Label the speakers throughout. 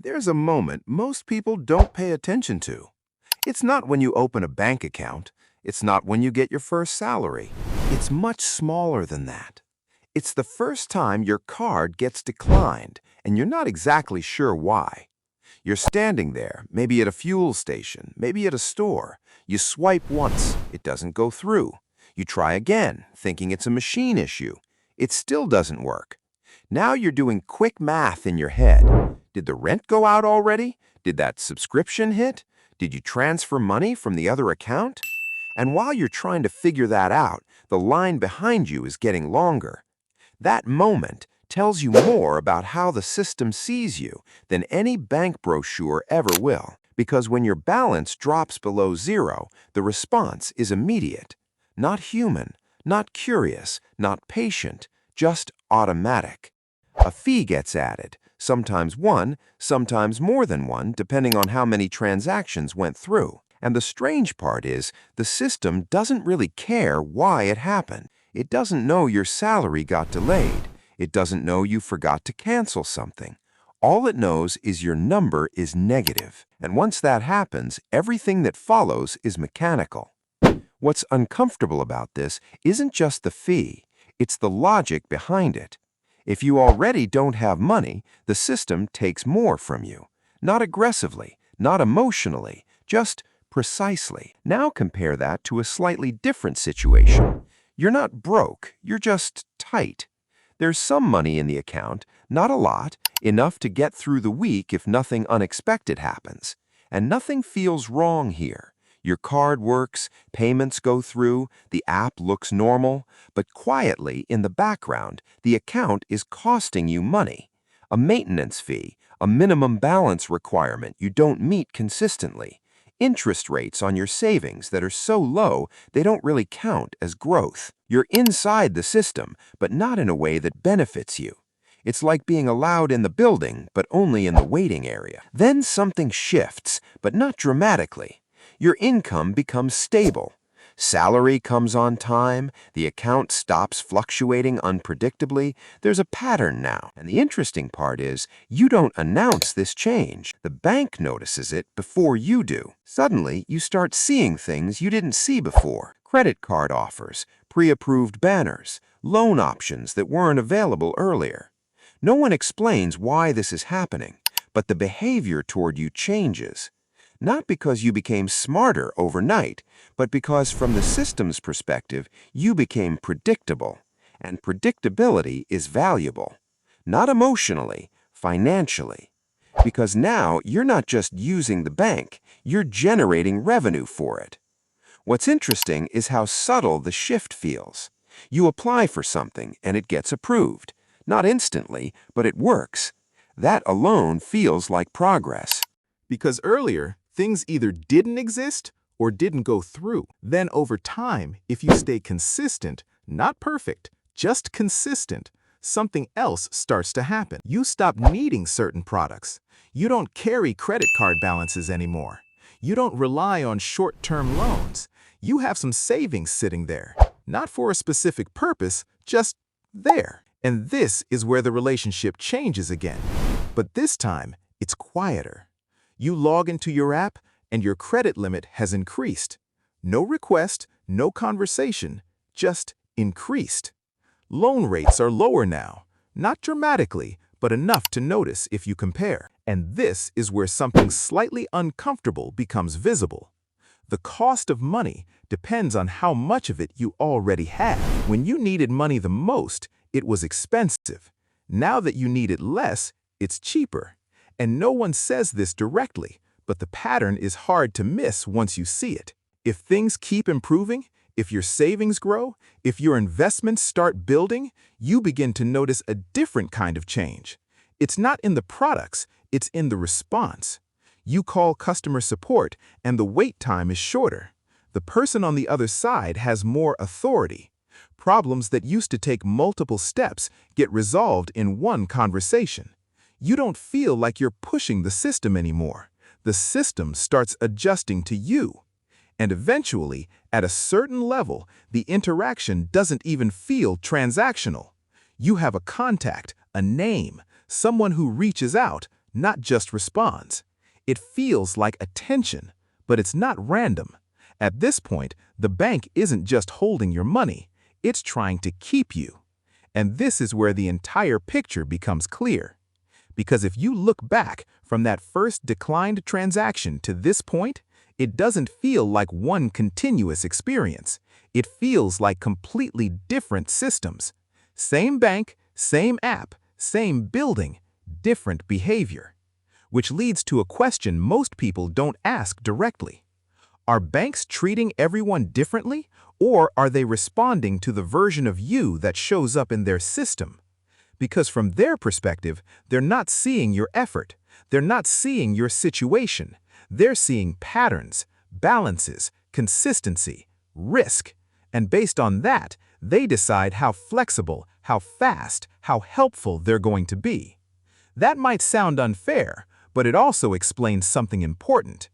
Speaker 1: There's a moment most people don't pay attention to. It's not when you open a bank account. It's not when you get your first salary. It's much smaller than that. It's the first time your card gets declined, and you're not exactly sure why. You're standing there, maybe at a fuel station, maybe at a store. You swipe once, it doesn't go through. You try again, thinking it's a machine issue. It still doesn't work. Now you're doing quick math in your head. Did the rent go out already? Did that subscription hit? Did you transfer money from the other account? And while you're trying to figure that out, the line behind you is getting longer. That moment tells you more about how the system sees you than any bank brochure ever will. Because when your balance drops below zero, the response is immediate. Not human, not curious, not patient, just automatic. A fee gets added, sometimes one, sometimes more than one, depending on how many transactions went through. And the strange part is, the system doesn't really care why it happened. It doesn't know your salary got delayed. It doesn't know you forgot to cancel something. All it knows is your number is negative. And once that happens, everything that follows is mechanical. What's uncomfortable about this isn't just the fee, it's the logic behind it. If you already don't have money, the system takes more from you. Not aggressively, not emotionally, just precisely. Now compare that to a slightly different situation. You're not broke, you're just tight. There's some money in the account, not a lot, enough to get through the week if nothing unexpected happens. And nothing feels wrong here. Your card works, payments go through, the app looks normal, but quietly in the background, the account is costing you money. A maintenance fee, a minimum balance requirement you don't meet consistently, interest rates on your savings that are so low they don't really count as growth. You're inside the system, but not in a way that benefits you. It's like being allowed in the building, but only in the waiting area. Then something shifts, but not dramatically. Your income becomes stable. Salary comes on time, the account stops fluctuating unpredictably. There's a pattern now. And the interesting part is, you don't announce this change. The bank notices it before you do. Suddenly, you start seeing things you didn't see before. Credit card offers, pre-approved banners, loan options that weren't available earlier. No one explains why this is happening, but the behavior toward you changes. Not because you became smarter overnight, but because from the system's perspective, you became predictable. And predictability is valuable. Not emotionally, financially. Because now you're not just using the bank, you're generating revenue for it. What's interesting is how subtle the shift feels. You apply for something and it gets approved. Not instantly, but it works. That alone feels like progress.
Speaker 2: Because earlier, things either didn't exist or didn't go through. Then over time, if you stay consistent, not perfect, just consistent, something else starts to happen. You stop needing certain products. You don't carry credit card balances anymore. You don't rely on short-term loans. You have some savings sitting there, not for a specific purpose, just there. And this is where the relationship changes again. But this time, it's quieter. You log into your app, and your credit limit has increased. No request, no conversation, just increased. Loan rates are lower now, not dramatically, but enough to notice if you compare. And this is where something slightly uncomfortable becomes visible. The cost of money depends on how much of it you already have. When you needed money the most, it was expensive. Now that you need it less, it's cheaper. And no one says this directly, but the pattern is hard to miss once you see it. If things keep improving, if your savings grow, if your investments start building, you begin to notice a different kind of change. It's not in the products, it's in the response. You call customer support, and the wait time is shorter. The person on the other side has more authority. Problems that used to take multiple steps get resolved in one conversation. You don't feel like you're pushing the system anymore. The system starts adjusting to you. And eventually, at a certain level, the interaction doesn't even feel transactional. You have a contact, a name, someone who reaches out, not just responds. It feels like attention, but it's not random. At this point, the bank isn't just holding your money, it's trying to keep you. And this is where the entire picture becomes clear. Because if you look back from that first declined transaction to this point, it doesn't feel like one continuous experience. It feels like completely different systems. Same bank, same app, same building, different behavior. Which leads to a question most people don't ask directly. Are banks treating everyone differently, or are they responding to the version of you that shows up in their system? Because from their perspective, they're not seeing your effort. They're not seeing your situation. They're seeing patterns, balances, consistency, risk. And based on that, they decide how flexible, how fast, how helpful they're going to be. That might sound unfair, but it also explains something important.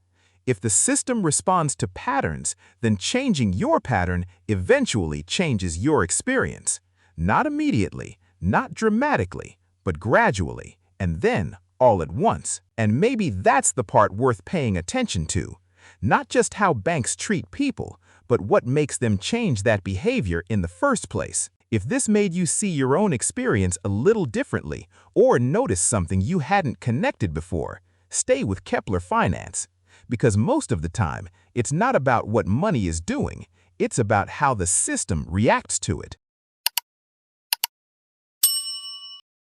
Speaker 2: If the system responds to patterns, then changing your pattern eventually changes your experience. Not immediately, not dramatically, but gradually, and then all at once. And maybe that's the part worth paying attention to. Not just how banks treat people, but what makes them change that behavior in the first place. If this made you see your own experience a little differently, or notice something you hadn't connected before, stay with Kepler Finance. Because most of the time, it's not about what money is doing, it's about how the system reacts to it.